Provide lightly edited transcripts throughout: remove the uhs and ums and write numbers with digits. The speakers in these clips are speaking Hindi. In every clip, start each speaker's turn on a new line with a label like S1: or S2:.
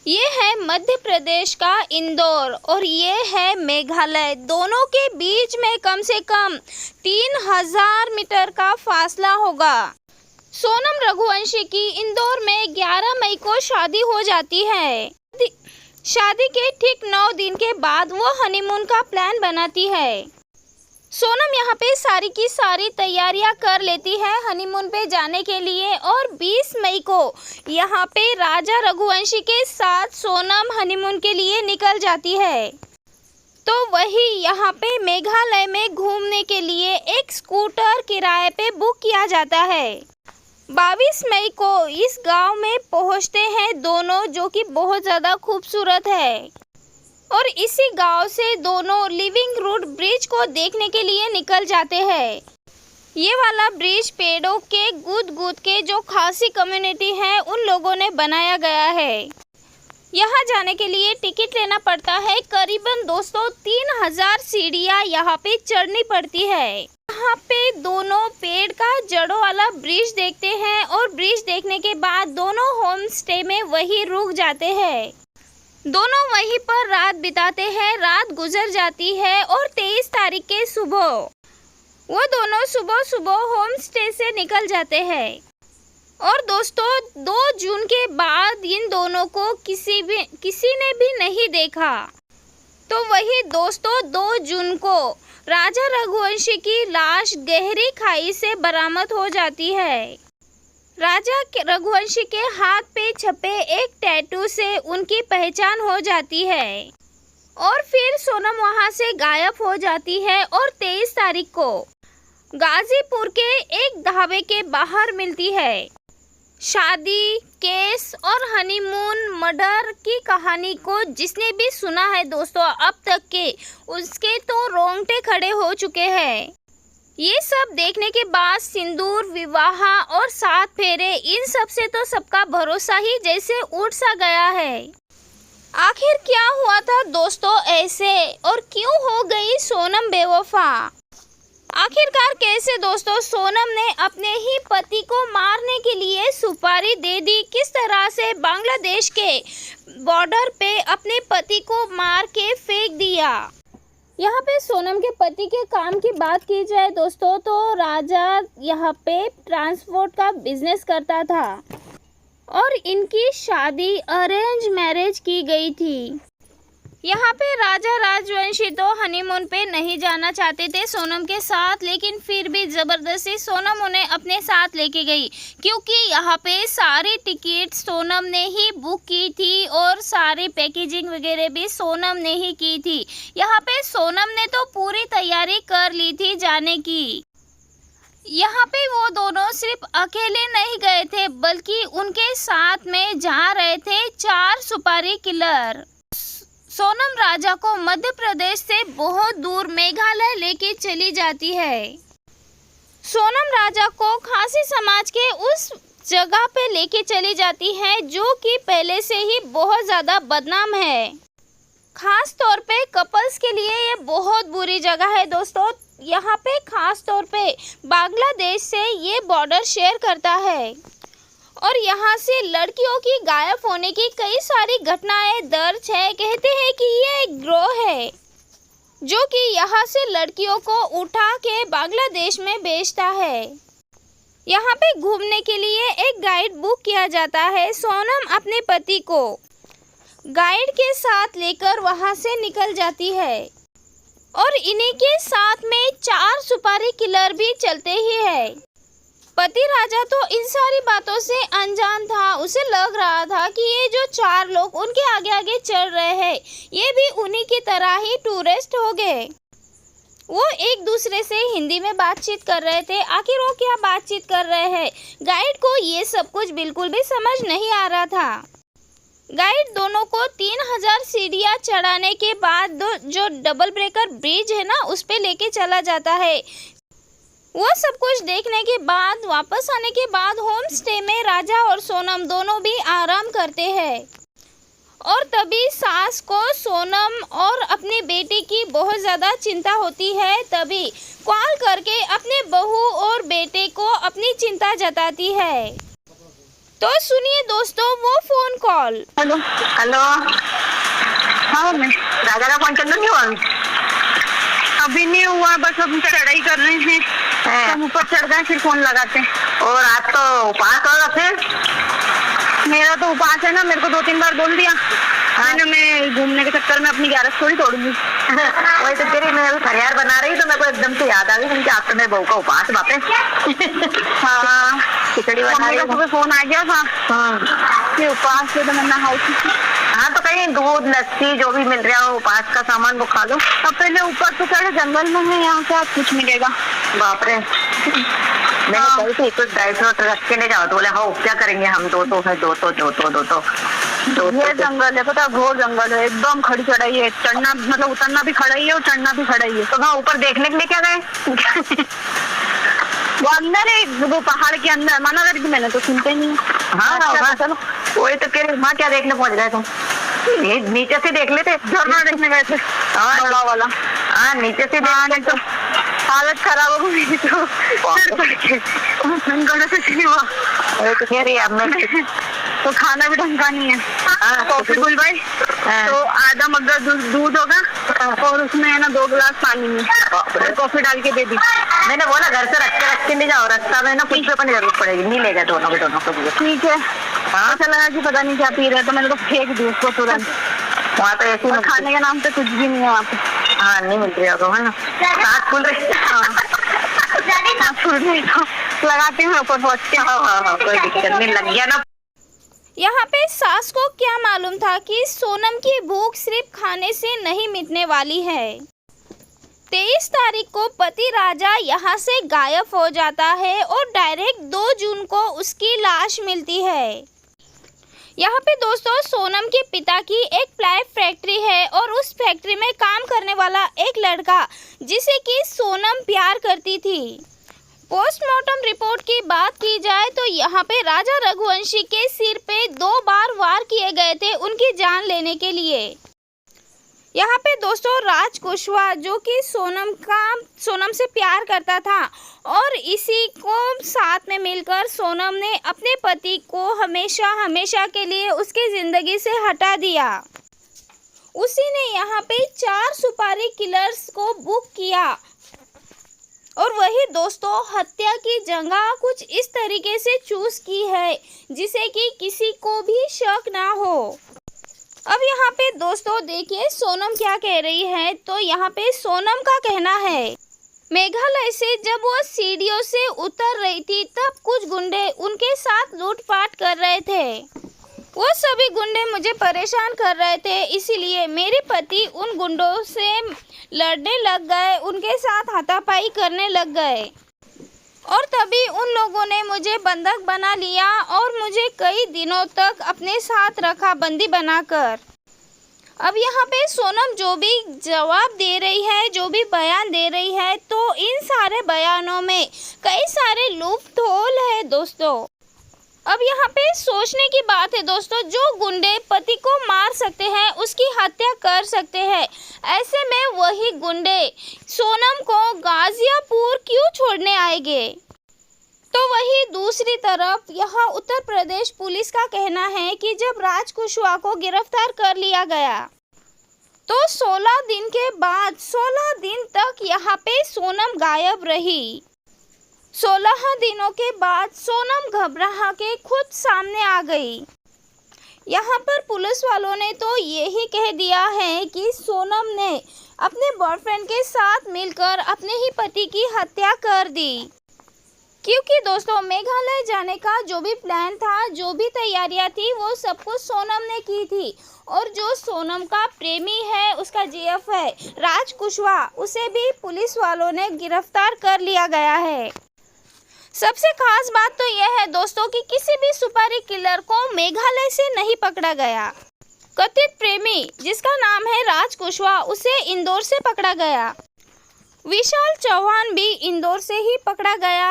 S1: ये है मध्य प्रदेश का इंदौर और ये है मेघालय। दोनों के बीच में कम से कम 3000 मीटर का फासला होगा। सोनम रघुवंशी की इंदौर में 11 मई को शादी हो जाती है। शादी के ठीक 9 दिन के बाद वो हनीमून का प्लान बनाती है। सोनम यहाँ पे सारी की सारी तैयारियां कर लेती है हनीमून पे जाने के लिए और 20 मई को यहाँ पे राजा रघुवंशी के साथ सोनम हनीमून के लिए निकल जाती है। तो वही यहाँ पे मेघालय में घूमने के लिए एक स्कूटर किराए पे बुक किया जाता है। 22 मई को इस गांव में पहुँचते हैं दोनों, जो कि बहुत ज़्यादा खूबसूरत है। और इसी गांव से दोनों लिविंग रूट ब्रिज को देखने के लिए निकल जाते हैं। ये वाला ब्रिज पेड़ों के गूद के जो खासी कम्युनिटी है उन लोगों ने बनाया गया है। यहाँ जाने के लिए टिकट लेना पड़ता है। करीबन दोस्तों 3000 सीढ़ियाँ यहाँ पे चढ़नी पड़ती है। यहाँ पे दोनों पेड़ का जड़ों वाला ब्रिज देखते हैं और ब्रिज देखने के बाद दोनों होम स्टे में वही रुक जाते हैं। दोनों वहीं पर रात बिताते हैं। रात गुजर जाती है और 23 तारीख के सुबह वो दोनों सुबह होम स्टे से निकल जाते हैं। और दोस्तों 2 जून के बाद इन दोनों को किसी ने भी नहीं देखा। तो वही दोस्तों 2 जून को राजा रघुवंशी की लाश गहरी खाई से बरामद हो जाती है। राजा रघुवंशी के हाथ पे छपे एक टैटू से उनकी पहचान हो जाती है और फिर सोनम वहां से गायब हो जाती है और 23 तारीख को गाजीपुर के एक ढाबे के बाहर मिलती है। शादी, केस और हनीमून मर्डर की कहानी को जिसने भी सुना है दोस्तों अब तक के, उसके तो रोंगटे खड़े हो चुके हैं। ये सब देखने के बाद सिंदूर, विवाह और 7 फेरे, इन सब से तो सबका भरोसा ही जैसे उठ सा गया है। आखिर क्या हुआ था दोस्तों ऐसे, और क्यों हो गई सोनम बेवफा? आखिरकार कैसे दोस्तों सोनम ने अपने ही पति को मारने के लिए सुपारी दे दी? किस तरह से बांग्लादेश के बॉर्डर पे अपने पति को मार के फेंक दिया? यहाँ पे सोनम के पति के काम की बात की जाए दोस्तों तो राजा यहाँ पे ट्रांसपोर्ट का बिजनेस करता था और इनकी शादी अरेंज मैरिज की गई थी। यहाँ पे राजा राजवंशी तो हनीमून पे नहीं जाना चाहते थे सोनम के साथ, लेकिन फिर भी ज़बरदस्ती सोनम उन्हें अपने साथ लेके गई, क्योंकि यहाँ पे सारी टिकट सोनम ने ही बुक की थी और सारी पैकेजिंग वगैरह भी सोनम ने ही की थी। यहाँ पे सोनम ने तो पूरी तैयारी कर ली थी जाने की। यहाँ पे वो दोनों सिर्फ अकेले नहीं गए थे, बल्कि उनके साथ में जा रहे थे 4 सुपारी किलर। सोनम राजा को मध्य प्रदेश से बहुत दूर मेघालय लेके चली जाती है। सोनम राजा को खासी समाज के उस जगह पे लेके चली जाती है जो कि पहले से ही बहुत ज़्यादा बदनाम है। खास तौर पे कपल्स के लिए ये बहुत बुरी जगह है दोस्तों। यहाँ पे खास तौर पे बांग्लादेश से ये बॉर्डर शेयर करता है और यहाँ से लड़कियों की गायब होने की कई सारी घटनाएं दर्ज है। कहते हैं कि ये एक गिरोह है जो कि यहाँ से लड़कियों को उठा के बांग्लादेश में बेचता है। यहाँ पे घूमने के लिए एक गाइड बुक किया जाता है। सोनम अपने पति को गाइड के साथ लेकर वहाँ से निकल जाती है और इन्हीं के साथ में 4 सुपारी किलर भी चलते ही है। पति राजा तो इन सारी बातों से अनजान था। उसे लग रहा था कि ये जो 4 लोग उनके आगे आगे चल रहे हैं ये भी उन्हीं की तरह ही टूरिस्ट हो गए। वो एक दूसरे से हिंदी में बातचीत कर रहे थे। आखिर वो क्या बातचीत कर रहे हैं, गाइड को ये सब कुछ बिल्कुल भी समझ नहीं आ रहा था। गाइड दोनों को 3000 सीढ़ियाँ चढ़ाने के बाद जो डबल ब्रेकर ब्रिज है ना उस पे लेके चला जाता है। वो सब कुछ देखने के बाद वापस आने के बाद होम स्टे में राजा और सोनम दोनों भी आराम करते हैं और तभी सास को सोनम और अपनी बेटी की बहुत ज़्यादा चिंता होती है। तभी कॉल करके अपने बहू और बेटे को अपनी चिंता जताती है। तो सुनिए दोस्तों वो फोन कॉल।
S2: हेलो
S3: हेलो,
S2: हाँ मैं
S3: राजा का फोन चल नहीं हुआ अभी?
S2: अभी नहीं हुआ, बस हम चढ़ाई कर रहे हैं। हम ऊपर चढ़ गए फिर फोन लगाते हैं।
S3: और आज तो उपवास होगा फिर?
S2: मेरा तो उपास है ना, मेरे को 2-3 बार बोल दिया मैंने, मैं घूमने के चक्कर में अपनी 11 थोड़ी तोड़ूंगी।
S3: वही तो तेरी, मैं अभी फरियाद बना रही तो मेरे को एकदम से याद आ गई कि आज तो मेरे बहू का उपवास बापे।
S2: हाँ
S3: खिचड़ी बना
S2: मम्मी
S3: रही
S2: का
S3: हूँ।
S2: सुबह फोन आ गया था कि उपास है तो मैं नहाऊँ।
S3: हाँ तो कहीं दूध लस्सी जो भी मिल रहा हो उपवास का सामान वो खा लो।
S2: अब पहले ऊपर तो चढ़े, जंगल में है, यहाँ क्या कुछ मिलेगा।
S3: बाप रे, मैंने कही थी कुछ ड्राई फ्रूट रख के ले जाओ तो बोले हाँ क्या करेंगे हम, दो तो
S2: ये जंगल है, पता है, घोर जंगल है, एकदम खड़ी चढ़ाई है। चढ़ना मतलब उतरना भी खड़ा ही है और चढ़ना भी खड़ा ही है।
S3: तो वहाँ ऊपर देखने के लिए क्या गए?
S2: वो अंदर है, वो पहाड़ के अंदर। माना करके मैंने तो सुनते नहीं।
S3: हाँ चलो, वही तो कह रही वहाँ क्या देखने पहुँच गए तुम? नीचे से देख लेते,
S2: झरना देखने गए थे बड़ा वाला।
S3: हाँ नीचे से
S2: नहीं तो हालत खराब हो गई तो नहीं हुआ।
S3: वही तो कह रही है अब मैं
S2: तो खाना भी ढंग का नहीं है। कॉफी गुल भाई तो आधा मग्गा दूध होगा और उसमें है ना 2 गिलास पानी में कॉफी डाल के दे दी।
S3: मैंने बोला घर से रख के ले जाओ, रास्ता में ना कुछ भी अपनी जरूरत पड़ेगी, नहीं ले गए दोनों को लिए।
S2: ठीक है। हाँ अच्छा लगा कि पता नहीं क्या पी रहे, तो मैंने तो फेंक दी उसको तुरंत।
S3: वहाँ तो ऐसी
S2: खाने के नाम पे कुछ भी नहीं है वहाँ पे।
S3: हाँ नहीं मिल रही होगा, है ना? हाथ खुल रही।
S2: लगाते हैं ऊपर पहुँच के।
S3: हाँ कोई दिक्कत नहीं, लग गया ना।
S1: यहाँ पे सास को क्या मालूम था कि सोनम की भूख सिर्फ खाने से नहीं मिटने वाली है। 23 तारीख को पति राजा यहाँ से गायब हो जाता है और डायरेक्ट 2 जून को उसकी लाश मिलती है। यहाँ पे दोस्तों सोनम के पिता की एक प्लाई फैक्ट्री है और उस फैक्ट्री में काम करने वाला एक लड़का जिसे कि सोनम प्यार करती थी। पोस्टमार्टम रिपोर्ट की बात की जाए तो यहाँ पे राजा रघुवंशी के सिर पे 2 बार वार किए गए थे उनकी जान लेने के लिए। यहाँ पे दोस्तों राज कुशवाहा जो कि सोनम से प्यार करता था और इसी को साथ में मिलकर सोनम ने अपने पति को हमेशा के लिए उसकी ज़िंदगी से हटा दिया। उसी ने यहाँ पे 4 सुपारी किलर्स को बुक किया और वही दोस्तों हत्या की जगह कुछ इस तरीके से चूज की है जिसे कि किसी को भी शक ना हो। अब यहाँ पे दोस्तों देखिए सोनम क्या कह रही है। तो यहाँ पे सोनम का कहना है मेघालय से जब वो सीढ़ियों से उतर रही थी तब कुछ गुंडे उनके साथ लूटपाट कर रहे थे। वो सभी गुंडे मुझे परेशान कर रहे थे, इसीलिए मेरे पति उन गुंडों से लड़ने लग गए, उनके साथ हाथापाई करने लग गए और तभी उन लोगों ने मुझे बंधक बना लिया और मुझे कई दिनों तक अपने साथ रखा बंदी बनाकर। अब यहाँ पे सोनम जो भी जवाब दे रही है, जो भी बयान दे रही है, तो इन सारे बयानों में कई सारे लूपहोल है दोस्तों। अब यहाँ पे सोचने की बात है दोस्तों, जो गुंडे पति को मार सकते हैं उसकी हत्या कर सकते हैं, ऐसे में वही गुंडे सोनम को गाजियापुर क्यों छोड़ने आएंगे? तो वही दूसरी तरफ यहाँ उत्तर प्रदेश पुलिस का कहना है कि जब राज कुशवाहा को गिरफ्तार कर लिया गया तो 16 दिन के बाद 16 दिन तक यहाँ पे सोनम गायब रही। 16 दिनों के बाद सोनम घबरा के खुद सामने आ गई। यहाँ पर पुलिस वालों ने तो यही कह दिया है कि सोनम ने अपने बॉयफ्रेंड के साथ मिलकर अपने ही पति की हत्या कर दी, क्योंकि दोस्तों मेघालय जाने का जो भी प्लान था, जो भी तैयारियां थी, वो सब कुछ सोनम ने की थी। और जो सोनम का प्रेमी है, उसका जीएफ है राज कुशवाहा, उसे भी पुलिस वालों ने गिरफ्तार कर लिया गया है। सबसे खास बात तो यह है दोस्तों कि किसी भी सुपारी किलर को मेघालय से नहीं पकड़ा गया। कथित प्रेमी जिसका नाम है राज कुशवाहा, उसे इंदौर से पकड़ा गया। विशाल चौहान भी इंदौर से ही पकड़ा गया।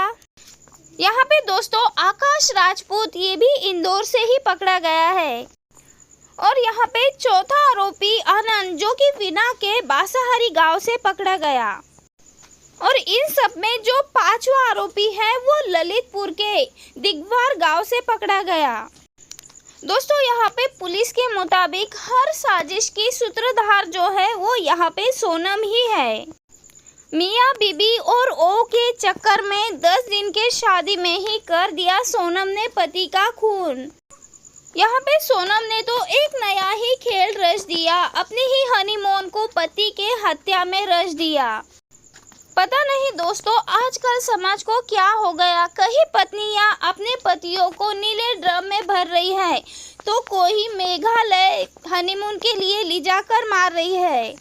S1: यहाँ पे दोस्तों आकाश राजपूत, ये भी इंदौर से ही पकड़ा गया है। और यहाँ पे चौथा आरोपी आनंद जो कि विना के बासाहारी गांव से पकड़ा गया। और इन सब में जो 5वां आरोपी है वो ललितपुर के दिगवार गांव से पकड़ा गया। दोस्तों यहाँ पे पुलिस के मुताबिक हर साजिश की सूत्रधार जो है वो यहाँ पे सोनम ही है। मियाँ बीबी और ओ के चक्कर में 10 दिन के शादी में ही कर दिया सोनम ने पति का खून। यहाँ पे सोनम ने तो एक नया ही खेल रच दिया, अपनी ही हनीमून को पति के हत्या में रच दिया। पता नहीं दोस्तों आजकल समाज को क्या हो गया, कहीं पत्नियां अपने पतियों को नीले ड्रम में भर रही है तो कोई मेघालय हनीमून के लिए ले जाकर मार रही है।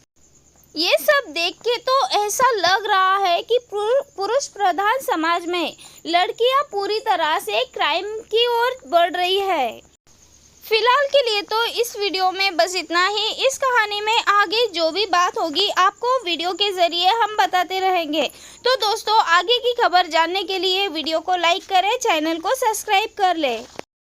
S1: ये सब देख के तो ऐसा लग रहा है कि पुरुष प्रधान समाज में लड़कियां पूरी तरह से क्राइम की ओर बढ़ रही है। फिलहाल के लिए तो इस वीडियो में बस इतना ही। इस कहानी में आगे जो भी बात होगी आपको वीडियो के ज़रिए हम बताते रहेंगे। तो दोस्तों आगे की खबर जानने के लिए वीडियो को लाइक करें, चैनल को सब्सक्राइब कर लें।